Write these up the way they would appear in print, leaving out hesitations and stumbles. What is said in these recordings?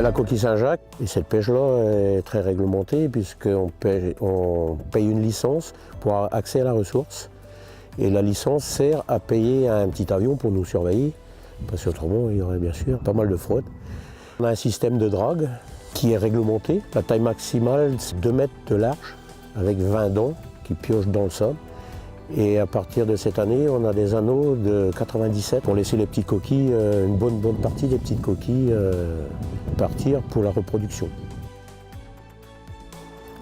La coquille Saint-Jacques, et cette pêche-là est très réglementée puisqu'on paye une licence pour avoir accès à la ressource. Et la licence sert à payer un petit avion pour nous surveiller, parce qu'autrement il y aurait bien sûr pas mal de fraude. On a un système de drague qui est réglementé. La taille maximale, c'est 2 mètres de large, avec 20 dents qui piochent dans le sable. Et à partir de cette année, on a des anneaux de 97 pour laisser les petites coquilles, une bonne partie des petites coquilles partir pour la reproduction.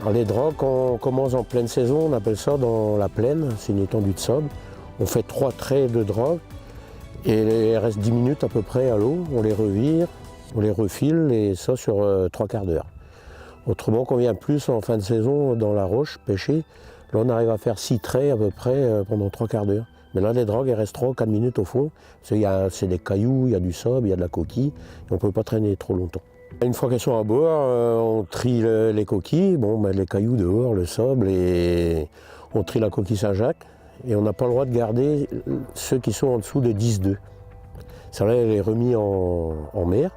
Alors les dragues, quand on commence en pleine saison, on appelle ça dans la plaine, c'est une étendue de sable. On fait 3 traits de drague et il reste 10 minutes à peu près à l'eau. On les revire, on les refile et ça sur 3 quarts d'heure. Autrement, quand on vient plus en fin de saison dans la roche pêcher, là, on arrive à faire 6 traits à peu près pendant 3 quarts d'heure. Mais là, les dragues, elles restent 3 ou 4 minutes au fond. C'est des cailloux, il y a du sable, il y a de la coquille. Et on ne peut pas traîner trop longtemps. Une fois qu'elles sont à bord, on trie les coquilles. Bon, les cailloux dehors, le sable, et on trie la coquille Saint-Jacques. Et on n'a pas le droit de garder ceux qui sont en dessous de 10,2. Ça, là, elle est remise en mer.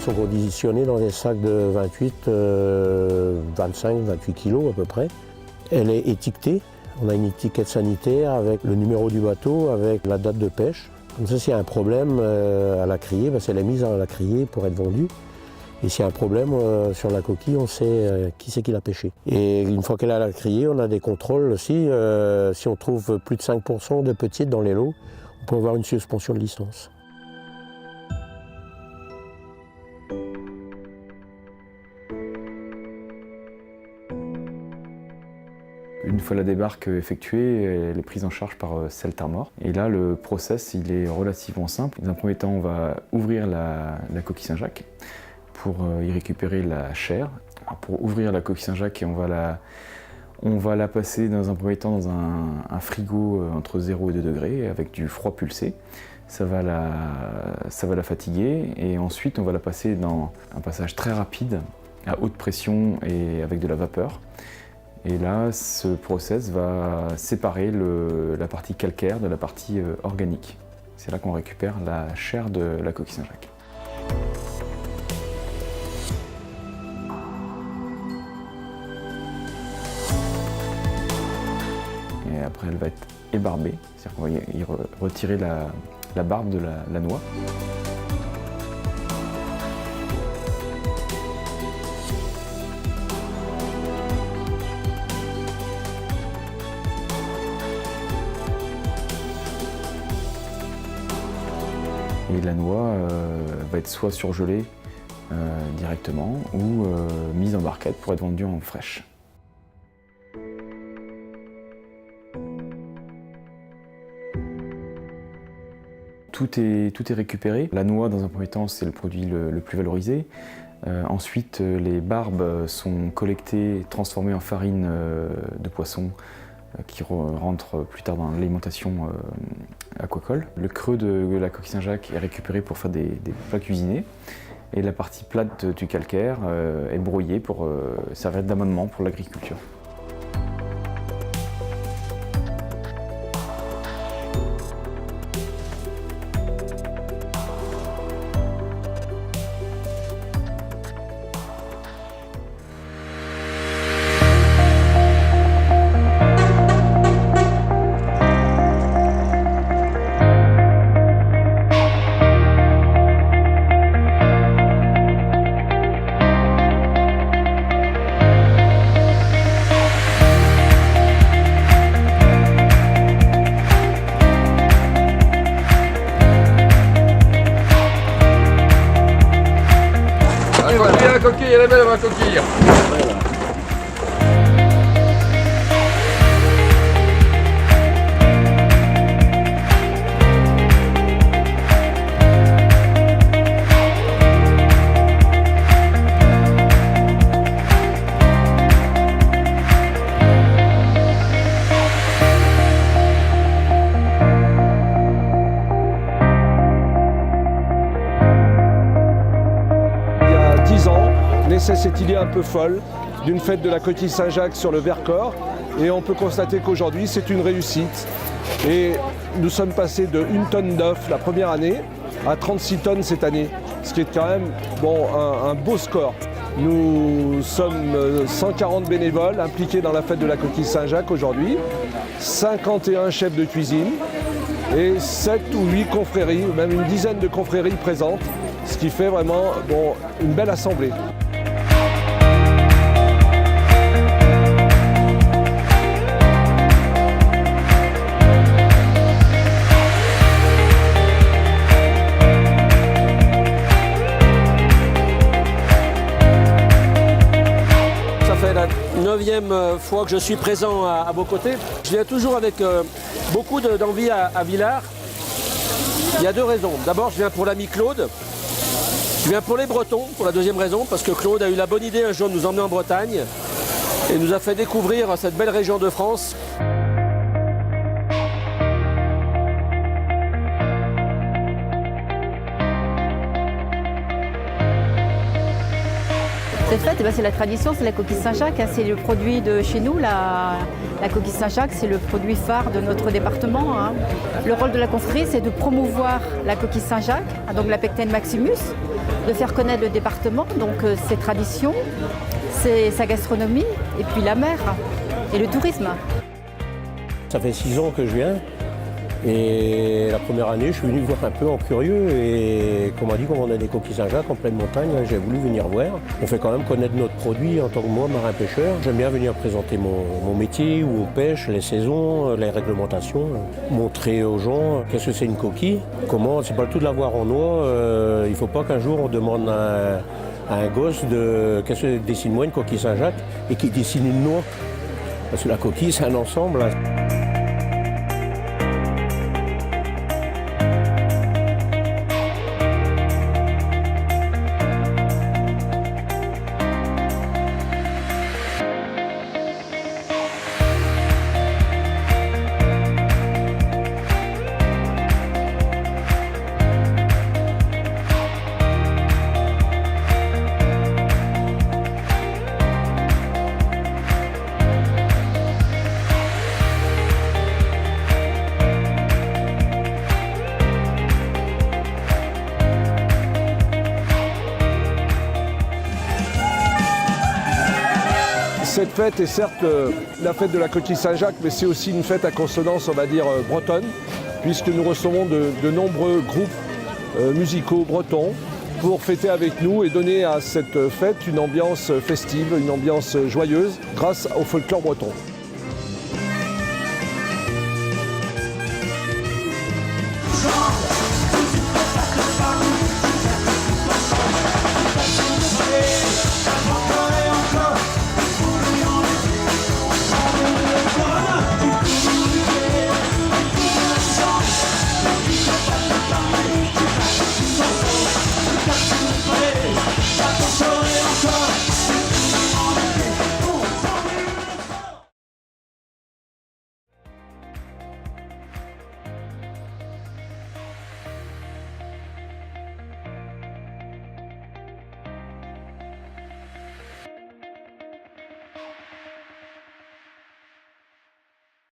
Sont conditionnés dans des sacs de 28, 25, 28 kilos à peu près. Elle est étiquetée. On a une étiquette sanitaire avec le numéro du bateau, avec la date de pêche. Comme ça, s'il y a un problème à la criée, parce qu'elle est mise à la criée pour être vendue. Et s'il y a un problème sur la coquille, on sait qui c'est qui l'a pêché. Et une fois qu'elle est à la criée, on a des contrôles aussi. Si on trouve plus de 5% de petites dans les lots, on peut avoir une suspension de licence. Une fois la débarque effectuée, elle est prise en charge par Celt Armor. Et là, le process, il est relativement simple. Dans un premier temps, on va ouvrir la coquille Saint-Jacques pour y récupérer la chair. Alors, pour ouvrir la coquille Saint-Jacques, on va la passer dans un premier temps dans un frigo entre 0 et 2 degrés avec du froid pulsé. Ça va la fatiguer et ensuite on va la passer dans un passage très rapide à haute pression et avec de la vapeur. Et là, ce process va séparer la partie calcaire de la partie organique. C'est là qu'on récupère la chair de la coquille Saint-Jacques. Et après, elle va être ébarbée, c'est-à-dire qu'on va y retirer la barbe de la noix. Et la noix va être soit surgelée directement ou mise en barquette pour être vendue en fraîche. Tout est récupéré. La noix, dans un premier temps, c'est le produit le plus valorisé. Ensuite, les barbes sont collectées, transformées en farine de poisson qui rentre plus tard dans l'alimentation aquacole. Le creux de la coquille Saint-Jacques est récupéré pour faire des plats cuisinés. Et la partie plate du calcaire est broyée pour servir d'amendement pour l'agriculture. La coquille, elle est belle ma coquille. naissait cette idée un peu folle d'une fête de la coquille Saint-Jacques sur le Vercors. Et on peut constater qu'aujourd'hui, c'est une réussite. Et nous sommes passés de 1 tonne d'œufs la première année à 36 tonnes cette année, ce qui est quand même un beau score. Nous sommes 140 bénévoles impliqués dans la fête de la coquille Saint-Jacques aujourd'hui, 51 chefs de cuisine et 7 ou 8 confréries, même une dizaine de confréries présentes, ce qui fait vraiment une belle assemblée. Ça fait la 9e fois que je suis présent à vos côtés. Je viens toujours avec beaucoup d'envie à Villars. Il y a 2 raisons. D'abord, je viens pour l'ami Claude. Je viens pour les Bretons, pour la 2e raison, parce que Claude a eu la bonne idée un jour de nous emmener en Bretagne et nous a fait découvrir cette belle région de France. Cette fête, c'est la tradition, c'est la coquille Saint-Jacques, c'est le produit de chez nous. La coquille Saint-Jacques, c'est le produit phare de notre département. Le rôle de la confrérie, c'est de promouvoir la coquille Saint-Jacques, donc la Pecten Maximus, de faire connaître le département, donc ses traditions, sa gastronomie, et puis la mer et le tourisme. Ça fait 6 ans que je viens. Et la première année, je suis venu voir un peu en curieux et comme on dit, comme on a des coquilles Saint-Jacques en pleine montagne, j'ai voulu venir voir. On fait quand même connaître notre produit en tant que moi, marin-pêcheur. J'aime bien venir présenter mon métier, où on pêche, les saisons, les réglementations, montrer aux gens qu'est-ce que c'est une coquille, comment, c'est pas le tout de l'avoir en noix. Il ne faut pas qu'un jour on demande à un gosse de qu'est-ce que dessine-moi une coquille Saint-Jacques et qu'il dessine une noix. Parce que la coquille, c'est un ensemble. Cette fête est certes la fête de la coquille Saint-Jacques, mais c'est aussi une fête à consonance, on va dire, bretonne, puisque nous recevons de nombreux groupes musicaux bretons pour fêter avec nous et donner à cette fête une ambiance festive, une ambiance joyeuse grâce au folklore breton.